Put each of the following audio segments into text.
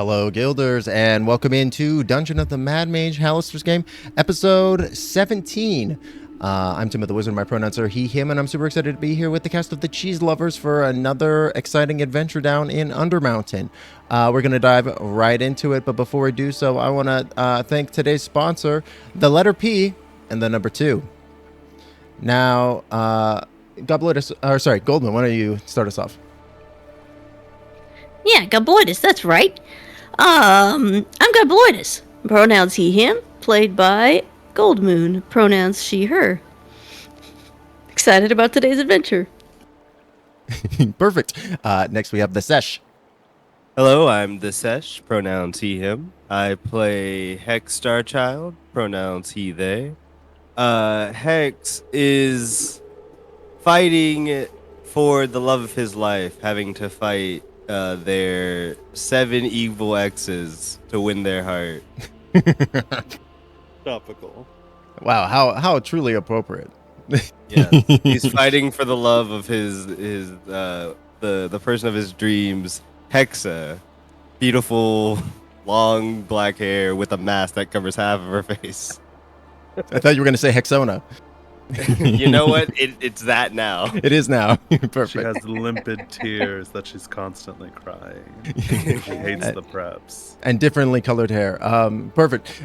Hello, Guilders, and welcome into Dungeon of the Mad Mage Halaster's game, episode 17. I'm Tim of the Wizard, my pronouns are he, him, and I'm super excited to be here with the cast of the Cheese Lovers for another exciting adventure down in Undermountain. We're going to dive right into it, but before we do so, I want to thank today's sponsor, the letter P and the number 2. Now, Goldman, why don't you start us off? Yeah, Gobloidus, that's right. I'm Gobloidus. Pronouns he, him, played by Goldmoon. Pronouns she, her. Excited about today's adventure. Perfect. Next, we have the Sesh. Hello, I'm TheSesh, pronouns he, him. I play Hex Starchild, pronouns he, they. Hex is fighting for the love of his life, having to fight their 7 evil exes to win their heart. Topical. Wow, how truly appropriate. Yes, he's fighting for the love of his the person of his dreams, Hexa. Beautiful, long black hair with a mask that covers half of her face. I thought you were going to say Hexona. You know what? It's that now. It is now. Perfect. She has limpid tears that she's constantly crying. She hates the preps. And differently colored hair. Perfect.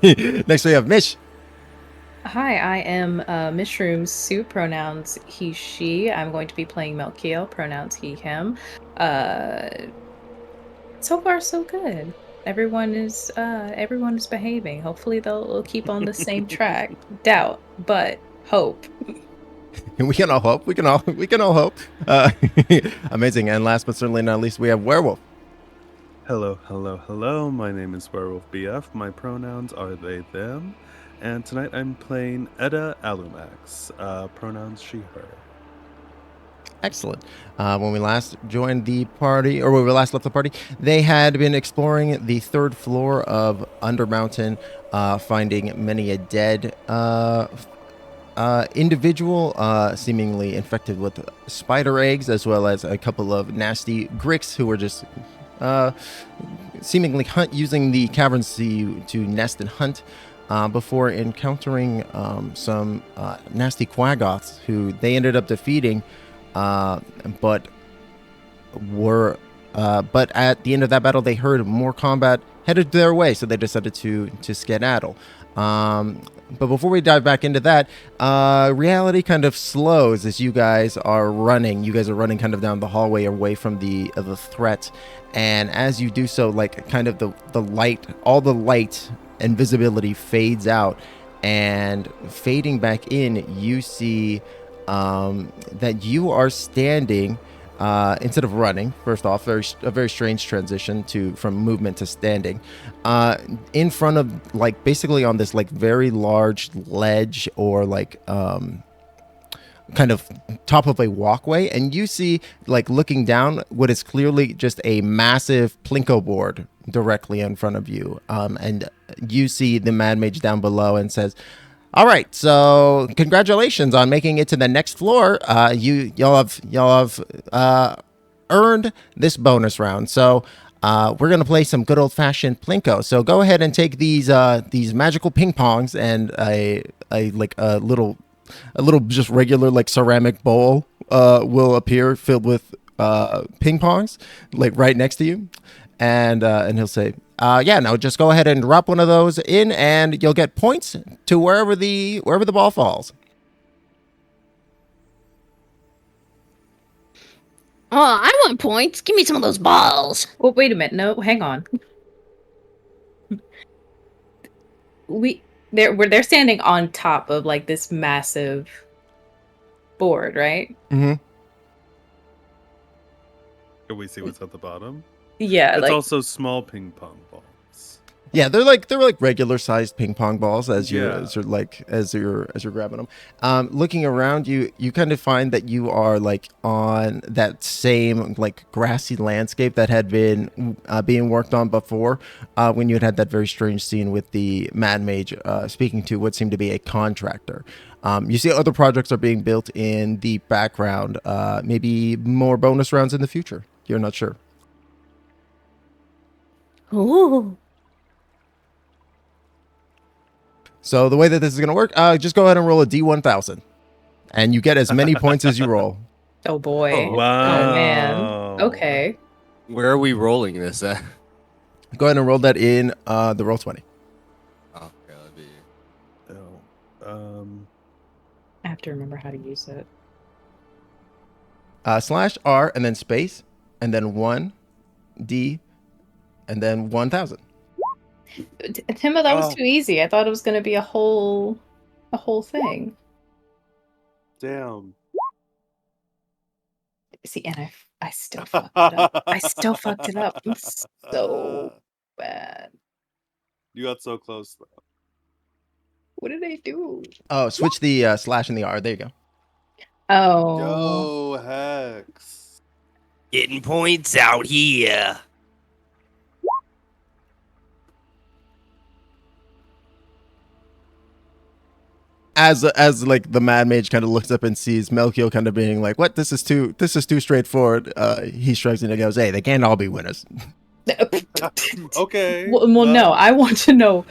Next we have Mish. Hi, I am MishroomSoup, pronouns he, she. I'm going to be playing Melkiel, pronouns he, him. So far, so good. Everyone is behaving. Hopefully they'll keep on the same track. Doubt, but hope. We can all hope. We can all hope. Amazing. And last but certainly not least, we have Werewolf. Hello. My name is Wherewolfbf. My pronouns are they, them. And tonight I'm playing Edda Alumax. Pronouns she, her. Excellent. When we last joined the party, or when we last left the party, they had been exploring the 3rd floor of Undermountain, finding many a dead individual, seemingly infected with spider eggs, as well as a couple of nasty gricks who were just seemingly using the caverns to nest and hunt. Before encountering some nasty quaggoths who they ended up defeating, but at the end of that battle they heard more combat headed their way, so they decided to skedaddle. But before we dive back into that, reality kind of slows as you guys are running. You guys are running kind of down the hallway away from the threat, and as you do so, like kind of the light, all the light and visibility fades out, and fading back in, you see that you are standing instead of running. First off, a very strange transition from movement to standing in front of, like, basically on this like very large ledge, or like kind of top of a walkway, and you see, like, looking down, what is clearly just a massive plinko board directly in front of you, and you see the Mad Mage down below and says, all right, so congratulations on making it to the next floor. Y'all have earned this bonus round, so we're gonna play some good old-fashioned plinko. So go ahead and take these magical ping pongs, and a little just regular, like, ceramic bowl will appear filled with ping pongs, like, right next to you, and he'll say, now just go ahead and drop one of those in, and you'll get points to wherever the ball falls. Oh, I want points. Give me some of those balls. Oh, wait a minute. No, hang on. They're standing on top of, like, this massive board, right? Mm-hmm. Can we see what's at the bottom? Yeah, It's also small ping pong balls. Yeah, they're like regular sized ping pong balls as you're grabbing them. Looking around you kind of find that you are, like, on that same, like, grassy landscape that had been being worked on before, when you had that very strange scene with the Mad Mage speaking to what seemed to be a contractor. You see other projects are being built in the background, maybe more bonus rounds in the future. You're not sure. Ooh. So the way that this is going to work, just go ahead and roll a D1000. And you get as many points as you roll. Oh boy. Oh, Wow. Oh man. Okay. Where are we rolling this at? Go ahead and roll that in the roll 20. Oh, that'd be... Oh, I have to remember how to use it. /R and then space and then 1D and then 1000. Timbo, that was Oh. too easy. I thought it was going to be a whole thing. damn. See, and I still fucked it up. I still fucked it up. I'm so bad. You got so close, though. What did I do? Oh, switch the slash and the R. There you go. Oh. Yo, Hex. Getting points out here. As like the Mad Mage kind of looks up and sees Melkiel kind of being like, "What? This is too straightforward." He shrugs and he goes, "Hey, they can't all be winners." Okay. Well, no, I want to know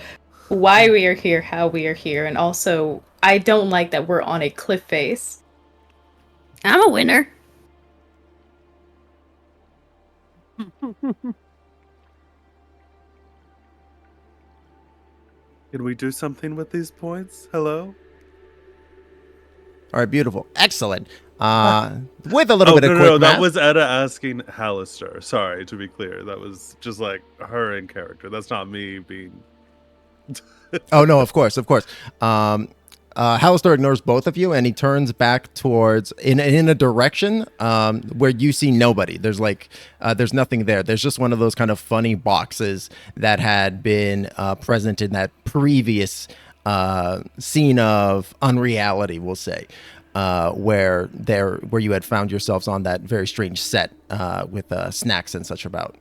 why we are here, how we are here, and also I don't like that we're on a cliff face. I'm a winner. Can we do something with these points? Hello? All right, beautiful, excellent. With a little bit of quick no, math. that was Edda asking Halaster. Sorry, to be clear. That was just like her in character. That's not me being... Oh no, of course. Halaster ignores both of you, and he turns back towards in a direction where you see nobody. There's there's nothing there. There's just one of those kind of funny boxes that had been present in that previous scene of unreality, we'll say, where you had found yourselves on that very strange set with snacks and such about.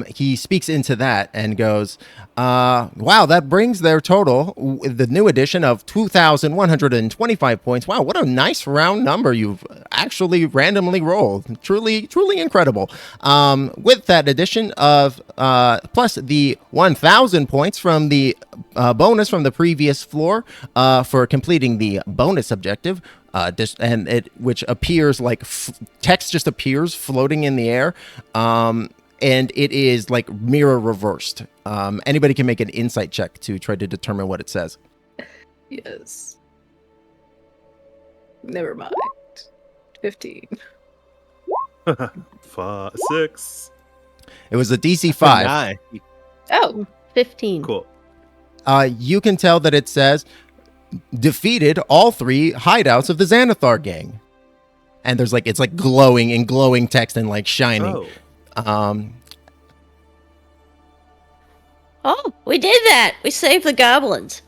He speaks into that and goes, wow, that brings their total, the new addition of 2,125 points. Wow, what a nice round number you've actually randomly rolled. Truly, truly incredible. With that addition of, plus the 1,000 points from the bonus from the previous floor for completing the bonus objective, which appears like text just appears floating in the air. And it is like mirror reversed. Anybody can make an insight check to try to determine what it says. Yes. Never mind. 15. 6. It was a DC 5. Nine. Oh, 15. Cool. You can tell that it says defeated all 3 hideouts of the Xanathar gang. And there's it's glowing in glowing text and shining. Oh. Oh, we did that. We saved the goblins.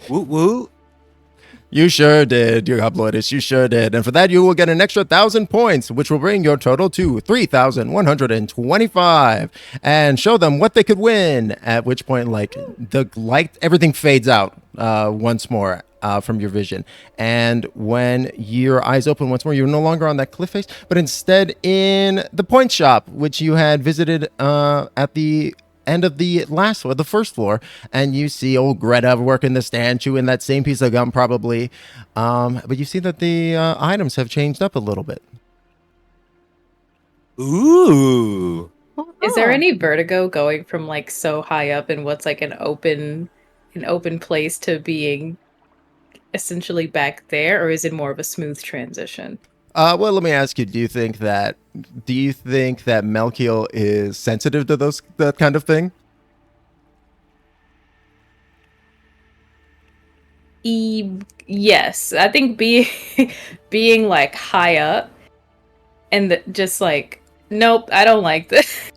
Woot woot. You sure did, you Gobloidus. You sure did. And for that, you will get an extra 1,000 points, which will bring your total to 3,125. And show them what they could win. At which point, everything fades out once more from your vision. And when your eyes open once more, you're no longer on that cliff face, but instead in the point shop, which you had visited at the end of the first floor, and you see old Greta working the stand, chewing that same piece of gum probably, but you see that the items have changed up a little bit. Ooh. is there any vertigo going from so high up in what's an open place to being essentially back there, or is it more of a smooth transition? Well, let me ask you, do you think that Melkiel is sensitive to that kind of thing? Yes, I think being high up and just nope, I don't like this.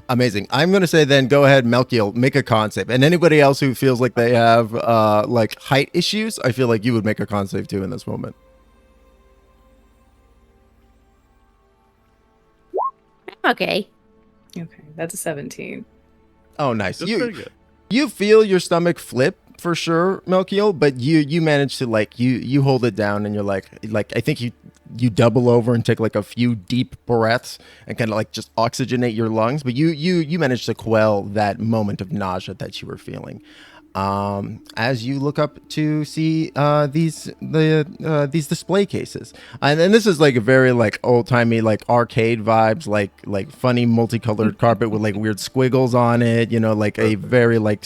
Amazing. I'm going to say then go ahead, Melkiel, make a con save. And anybody else who feels like they have height issues, I feel like you would make a con save too in this moment. Okay. Okay, that's a 17. Oh, nice. That's pretty good. You feel your stomach flip for sure, Melkiel, but you manage to you hold it down, and you're I think you double over and take like a few deep breaths and kind of like just oxygenate your lungs, but you managed to quell that moment of nausea that you were feeling. As you look up to see these display cases, and this is like a very like old timey like arcade vibes, like funny multicolored carpet with like weird squiggles on it, you know, like a very like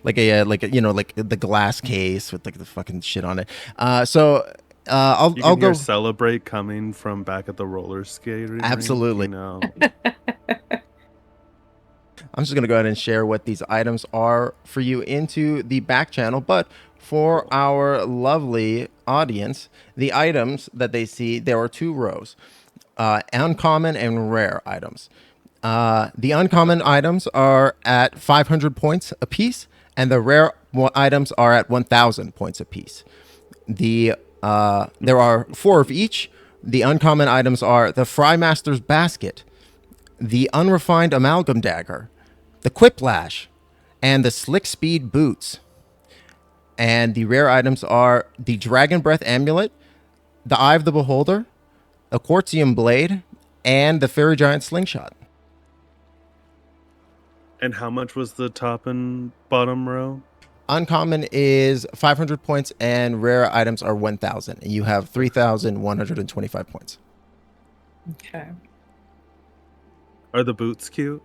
like a, you know, like the glass case with like the fucking shit on it. I'll You can go hear Celebrate coming from back at the roller skating rink, absolutely. you know. I'm just going to go ahead and share what these items are for you into the back channel. But for our lovely audience, the items that they see, there are two rows, uncommon and rare items. The uncommon items are at 500 points apiece, and the rare items are at 1,000 points apiece. There are 4 of each. The uncommon items are the Frymaster's Basket, the Unrefined Amalgam Dagger, the Quiplash, and the Slick Speed Boots. And the rare items are the Dragon Breath Amulet, the Eye of the Beholder, a Quartzium Blade, and the Fairy Giant Slingshot. And how much was the top and bottom row? Uncommon is 500 points, and rare items are 1,000. And you have 3,125 points. Okay. Are the boots cute?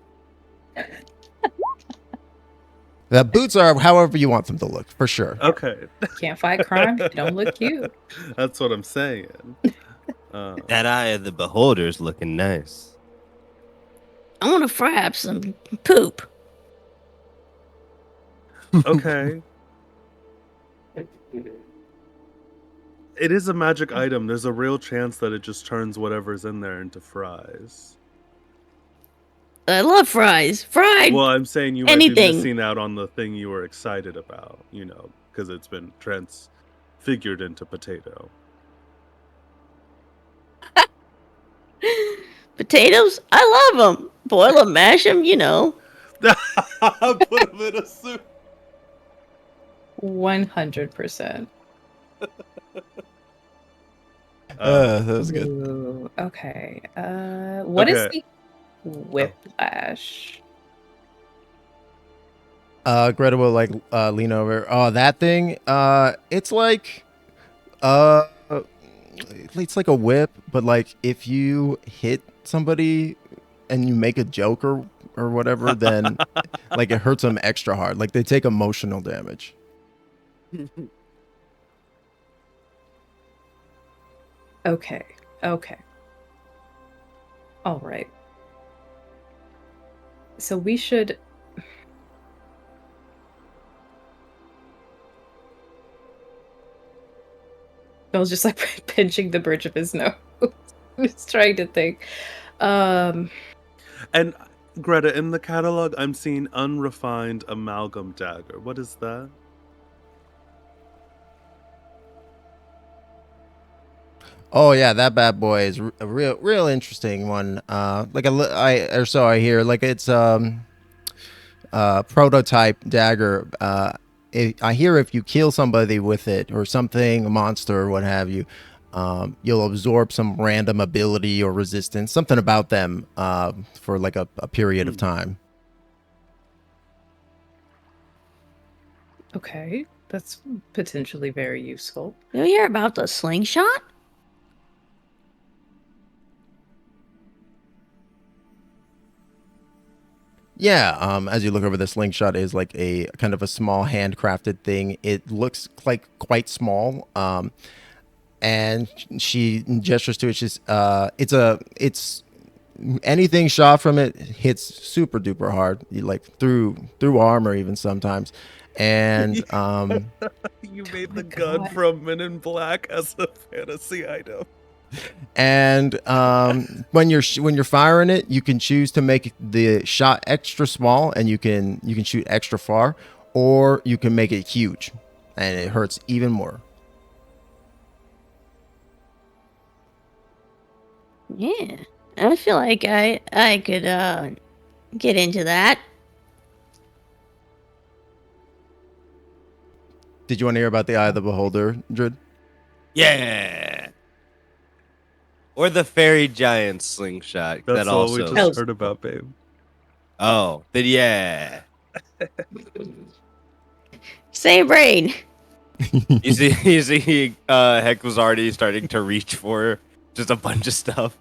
The boots are however you want them to look, for sure. Okay. Can't fight crime. They don't look cute. That's what I'm saying. That eye of the beholder's looking nice. I want to fry up some poop. Okay. It is a magic item. There's a real chance that it just turns whatever's in there into fries. I love fries. Fried. Well, I'm saying you might be anything. missing out on the thing you were excited about, you know, because it's been transfigured into potato. Potatoes? I love them. Boil them, mash them, you know. Put them in a soup. 100%. That was good. Ooh, okay. What is Okay. the whiplash? Greta will like lean over. Oh, that thing. It's like it's like a whip, but like if you hit somebody and you make a joke or whatever, then like it hurts them extra hard. Like they take emotional damage. Okay. Okay. All right. So we should. I was just like pinching the bridge of his nose. Just trying to think. And Greta, in the catalog, I'm seeing unrefined amalgam dagger. What is that? Oh yeah, that bad boy is a real interesting one. Like I hear. Like it's prototype dagger. I hear if you kill somebody with it or something, a monster or what have you, you'll absorb some random ability or resistance, something about them for like a period of time. Okay. That's potentially very useful. You hear about the slingshot? Yeah, as you look over, the slingshot is like a kind of a small handcrafted thing. It looks like quite small, and she gestures to it. It's anything shot from it hits super duper hard, like through armor even sometimes, and You made my the gun God. from Men in Black as a fantasy item. And when you're firing it, you can choose to make the shot extra small, and you can shoot extra far, or you can make it huge, and it hurts even more. Yeah. I feel like I could get into that. Did you want to hear about the Eye of the Beholder, Drid? Yeah. Or the fairy giant slingshot. That's that all we also. just heard about, babe. Oh, then yeah. Same brain. You see, Heck was already starting to reach for just a bunch of stuff.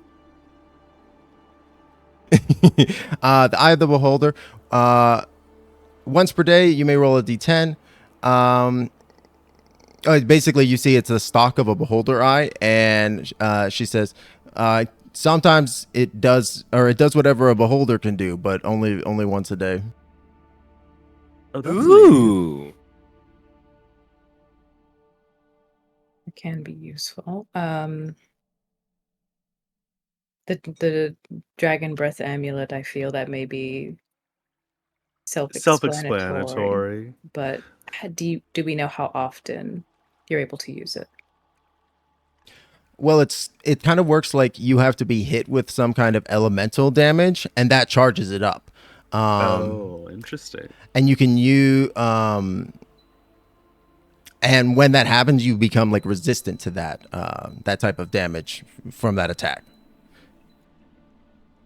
The Eye of the Beholder. Once per day, you may roll a d10. Basically, you see it's a stalk of a beholder eye, and she says, sometimes it does whatever a beholder can do, but only once a day. Oh, that's neat. Ooh. It can be useful. The dragon breath amulet, I feel that may be self-explanatory, Self-explanatory. but do we know how often you're able to use it? Well, it kind of works like you have to be hit with some kind of elemental damage, and that charges it up. Oh, interesting. And you can use and when that happens, you become like resistant to that type of damage from that attack.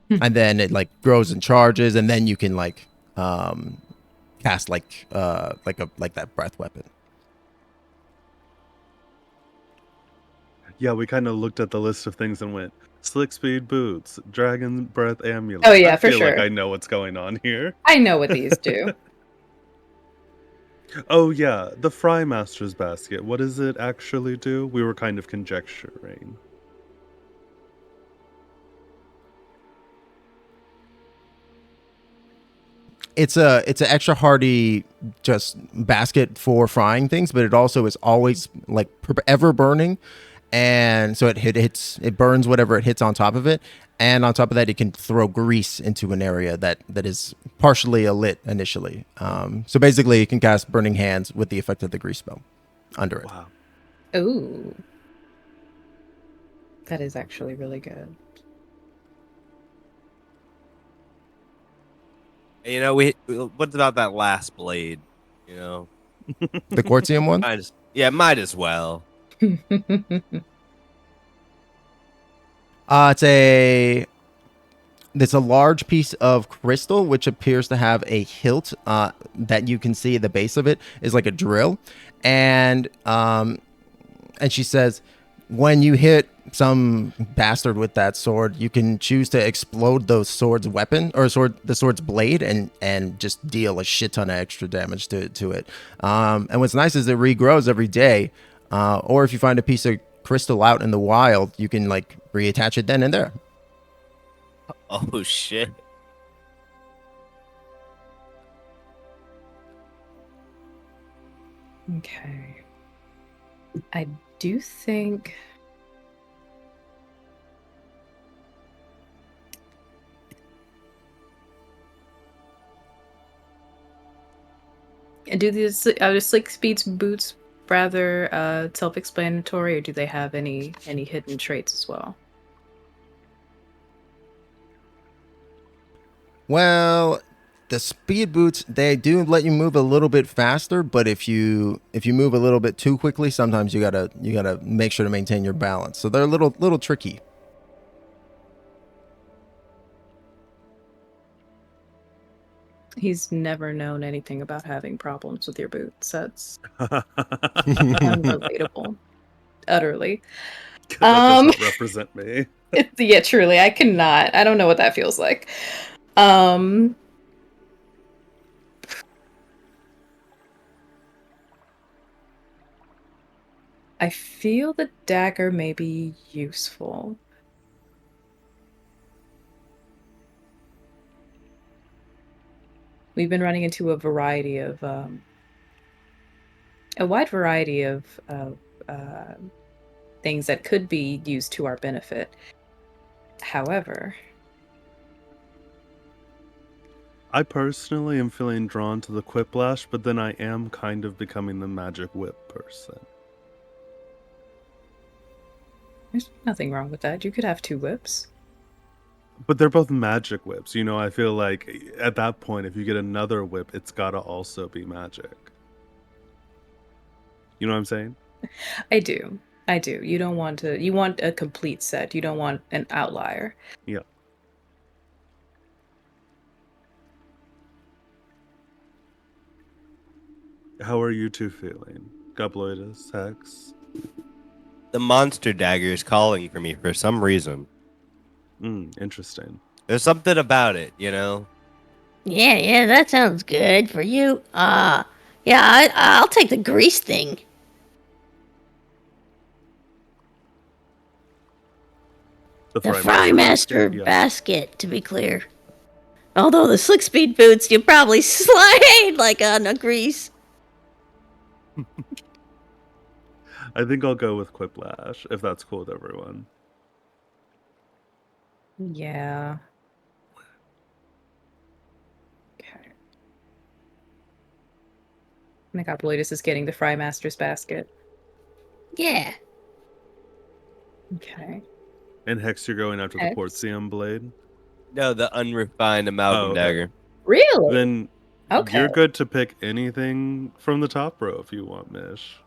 And then it like grows and charges, and then you can like cast like that breath weapon. Yeah, we kind of looked at the list of things and went, slick speed boots, dragon breath amulet. Oh, yeah, I for feel like sure. I know what's going on here. I know what these do. Oh yeah, the Fry Master's basket. What does it actually do? We were kind of conjecturing. It's an extra hardy just basket for frying things, but it also is always like ever burning, and so it burns whatever it hits on top of it, and on top of that, it can throw grease into an area that is partially lit initially. So basically, it can cast Burning Hands with the effect of the grease spell under it. Wow. Ooh. That is actually really good. You know, what about that last blade? You know, The Quartzium one. might as well. It's a large piece of crystal which appears to have a hilt that you can see at the base of it is like a drill, and she says, when you hit some bastard with that sword, you can choose to explode the sword's weapon or the sword's blade and just deal a shit ton of extra damage to it. And what's nice is it regrows every day, or if you find a piece of crystal out in the wild, you can like reattach it then and there. Oh shit. Okay. I do think do these Slick Speed's boots rather self-explanatory, or do they have any hidden traits as well? Well, the speed boots, they do let you move a little bit faster, but if you move a little bit too quickly, sometimes you gotta make sure to maintain your balance. So they're a little tricky. He's never known anything about having problems with your boots. That's unrelatable. Utterly. That does not represent me. Yeah, truly. I cannot. I don't know what that feels like. I feel the dagger may be useful. We've been running into a wide variety of things that could be used to our benefit. However, I personally am feeling drawn to the Quiplash, but then I am kind of becoming the magic whip person. there's nothing wrong with that. You could have 2 whips. But they're both magic whips. You know, I feel like at that point, if you get another whip, it's gotta also be magic. You know what I'm saying? I do. I do. You don't want to. You want a complete set. You don't want an outlier. Yeah. How are you two feeling? Gobloidus, Hex? The monster dagger is calling for me for some reason. Interesting. There's something about it, you know? Yeah, that sounds good for you. I'll take the grease thing. The The Frymaster Frymaster Yeah. basket, to be clear. Although the slick speed boots, you probably slide like on a grease. I think I'll go with Quiplash, if that's cool with everyone. Yeah. Okay. I think Gobloidus is getting the Frymaster's basket. Yeah. Okay. And Hex, you're going after the Hex? Quartzium blade? No, the unrefined amalgam okay. dagger. Really? Then Okay. you're good to pick anything from the top row if you want, Mish.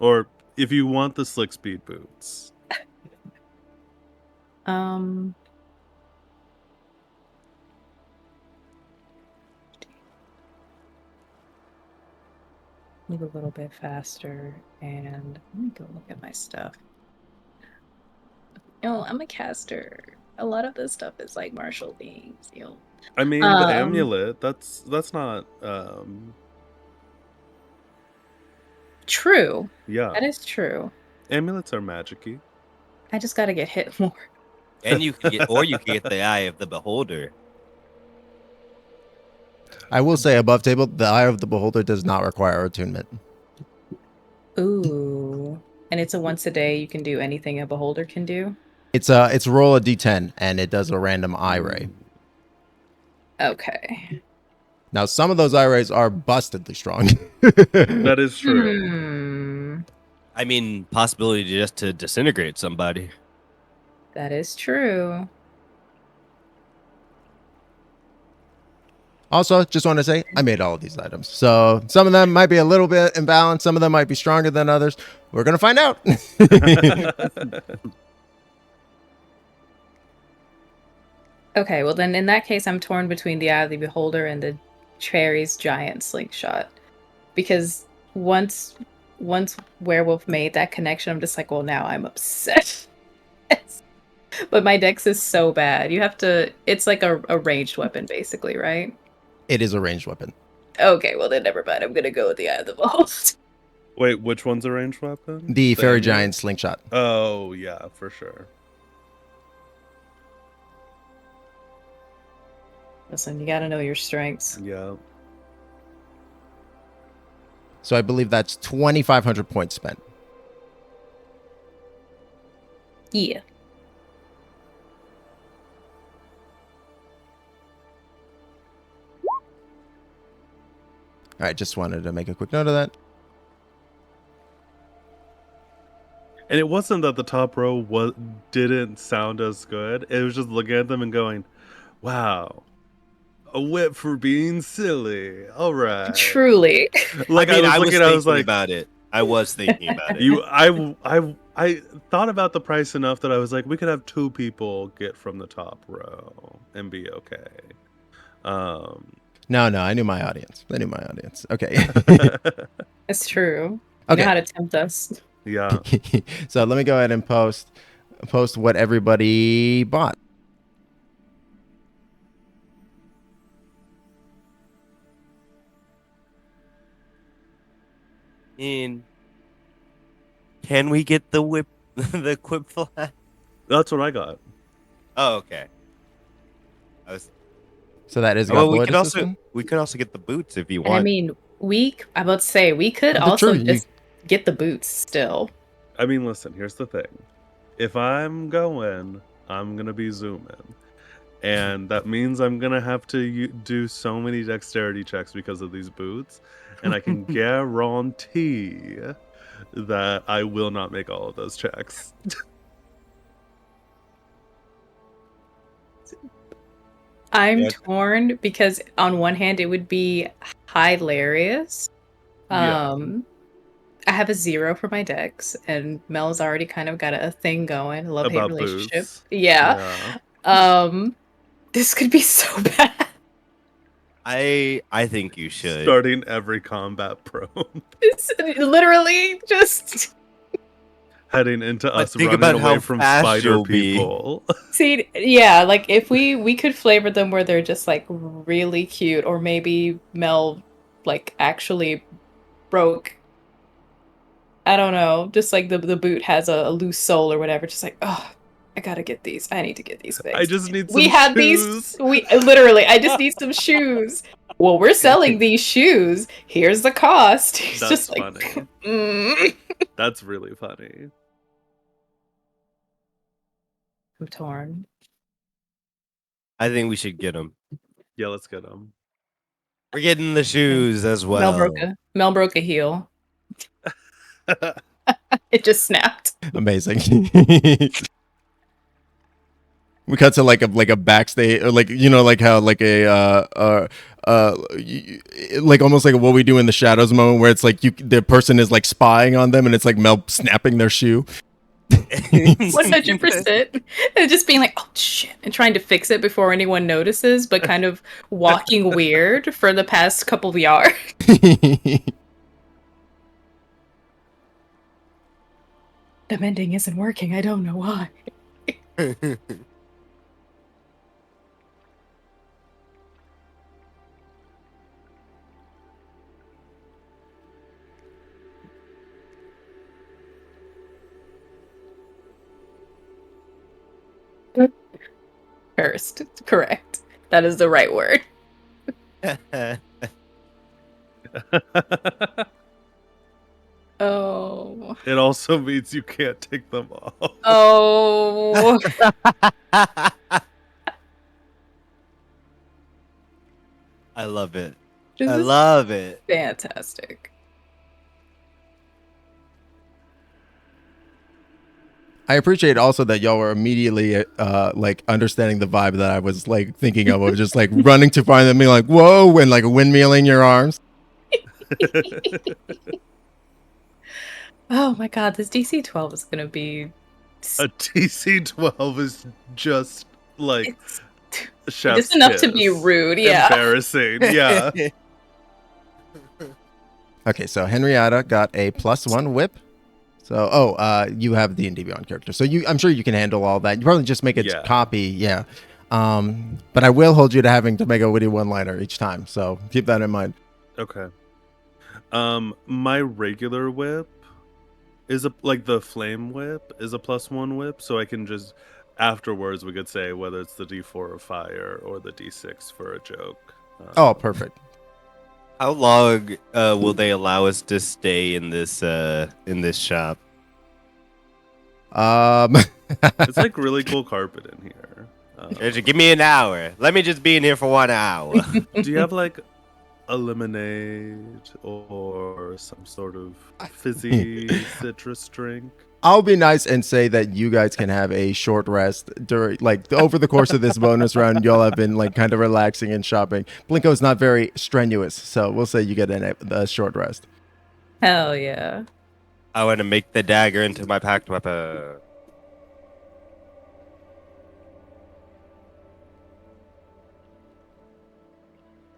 Or if you want the slick speed boots. Move a little bit faster, and let me go look at my stuff. Oh, I'm a caster. A lot of this stuff is like martial beings. I mean, the amulet, that's not True. yeah. That is true. Amulets are magic-y. I just gotta get hit more. And you can get the eye of the beholder. I will say above table, the Eye of the Beholder does not require attunement. Ooh. And it's a once a day. You can do anything a beholder can do. It's roll a d10 and it does a random eye ray. Okay. Now some of those eye rays are bustedly strong. That is true. I mean, possibility just to disintegrate somebody. That is true. Also, just want to say I made all of these items. So some of them might be a little bit imbalanced. Some of them might be stronger than others. We're going to find out. Okay, well then in that case I'm torn between the Eye of the Beholder and the Cherry's giant slingshot. Because once Werewolf made that connection, I'm just like, well now I'm upset. But my dex is so bad. You have to it's like a ranged weapon basically, right? It is a ranged weapon. Okay, well then never mind. I'm gonna go with the Eye of the Beholder. Wait, which one's a ranged weapon? The Fairy amulet? Giant slingshot. Oh, yeah, for sure. Listen, you gotta know your strengths. Yeah. So I believe that's 2,500 points spent. Yeah. All right, just wanted to make a quick note of that. And it wasn't that the top row didn't sound as good. It was just looking at them and going, wow, a whip for being silly. All right. Truly. Like I was thinking like, about it. I was thinking about it. I thought about the price enough that I was like, we could have 2 people get from the top row and be okay. No, I knew my audience. Okay. It's true. Okay. You know how to tempt us. Yeah. So let me go ahead and post what everybody bought. Can we get the whip, the quip flat? That's what I got. Oh, okay. So that is Well, Gobloidus we could also get the boots if you And want. I mean, I'm about to say we could That's also true, just get the boots still. I mean, listen, here's the thing. If I'm going, I'm going to be zooming. And that means I'm going to have to do so many dexterity checks because of these boots. And I can guarantee that I will not make all of those checks. I'm torn because on one hand it would be hilarious. Yeah. I have a 0 for my dex, and Mel's already kind of got a thing going. A love-hate About relationship. boots. Yeah. This could be so bad. I think you should. Starting every combat prone. It's literally just Heading into us think running about how away from fast spider you'll be. people. see, yeah, like if we could flavor them where they're just like really cute, or maybe Mel like actually broke. I don't know, just like the boot has a loose sole or whatever. Just like, oh, I gotta get these. I need to get these things. I just need some We have shoes. these. We literally, I just need some shoes. Well, we're selling these shoes. Here's the cost. He's That's just like, funny. mm. That's really funny. I'm torn. I think we should get them. Yeah, let's get them. We're getting the shoes as well. Mel broke a heel. It just snapped. Amazing. We cut to like a backstage, or like, you know, like how like like almost like what we do in the shadows moment, where it's like the person is like spying on them, and it's like Mel snapping their shoe. 100%. And just being like, oh shit, and trying to fix it before anyone notices, but kind of walking weird for the past couple of yards. The mending isn't working. I don't know why. Cursed. Correct. That is the right word. Oh. It also means you can't take them off. Oh. I love it. This I is love it. fantastic. I appreciate also that y'all were immediately like understanding the vibe that I was like thinking of just like running to find them, being like, whoa, and like windmilling your arms. Oh my god, this DC 12 is gonna be A TC-12 is just like chef's just enough to kiss. be rude, yeah. Embarrassing, yeah. Okay, so Henrietta got a +1 whip. So, you have the D&D Beyond character, so I'm sure you can handle all that. You probably just make a Yeah. copy, yeah. But I will hold you to having to make a witty one-liner each time, so keep that in mind. Okay. My regular whip is like the flame whip is a +1 whip, so I can just afterwards we could say whether it's the D4 of fire or the D6 for a joke. Oh, perfect. How long will they allow us to stay in this shop? It's like really cool carpet in here. Give me an hour. Let me just be in here for 1 hour. Do you have like a lemonade or some sort of fizzy citrus drink? I'll be nice and say that you guys can have a short rest during, like, over the course of this bonus round. Y'all have been like kind of relaxing and shopping. Blinko's not very strenuous, so we'll say you get a short rest. Hell yeah. I want to make the dagger into my packed weapon.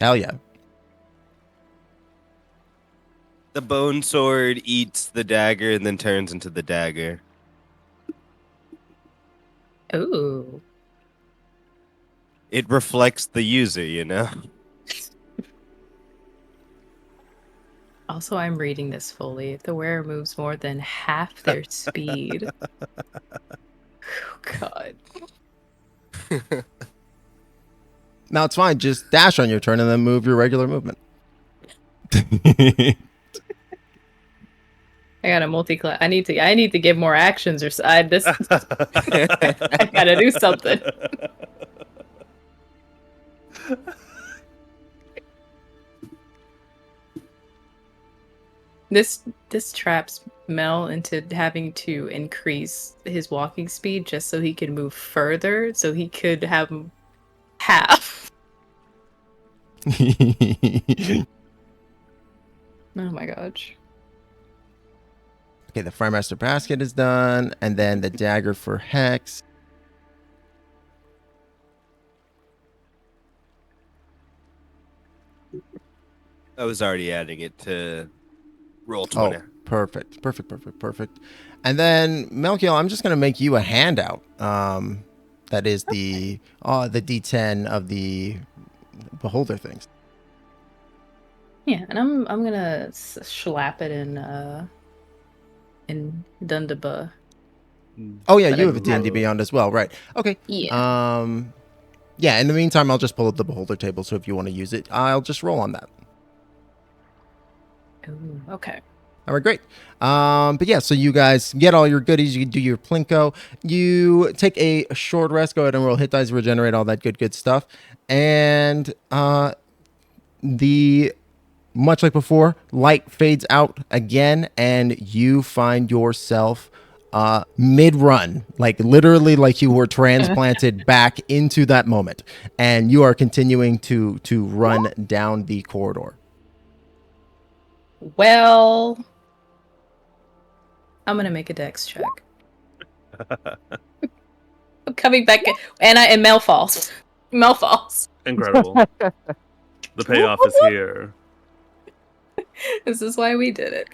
Hell yeah. The bone sword eats the dagger and then turns into the dagger. Ooh. It reflects the user, you know? Also, I'm reading this fully. If the wearer moves more than half their speed. Oh, God. Now it's fine. Just dash on your turn and then move your regular movement. I got a multi-class. I need to give more actions or side. This. I gotta do something. This traps Mel into having to increase his walking speed just so he can move further, so he could have half. Oh my gosh. Okay, the Firemaster basket is done, and then the dagger for Hex. I was already adding it to roll 20. Oh, perfect. And then Melkiel, I'm just gonna make you a handout. That is the D10 of the beholder things. Yeah, and I'm gonna slap it in Dundaba. Oh yeah, But you I have a D&D have- Beyond as well, right? Okay. Yeah. Yeah. In the meantime, I'll just pull up the beholder table. So if you want to use it, I'll just roll on that. Ooh, okay. All right, great. But yeah, so you guys get all your goodies. You can do your plinko. You take a short rest. Go ahead and roll hit dice, regenerate, all that good stuff. And the much like before, light fades out again, and you find yourself mid-run, like literally, like you were transplanted back into that moment, and you are continuing to run down the corridor. Well, I'm gonna make a dex check. I'm coming back and Mel falls. Mel falls. Incredible. The payoff is here. This is why we did it.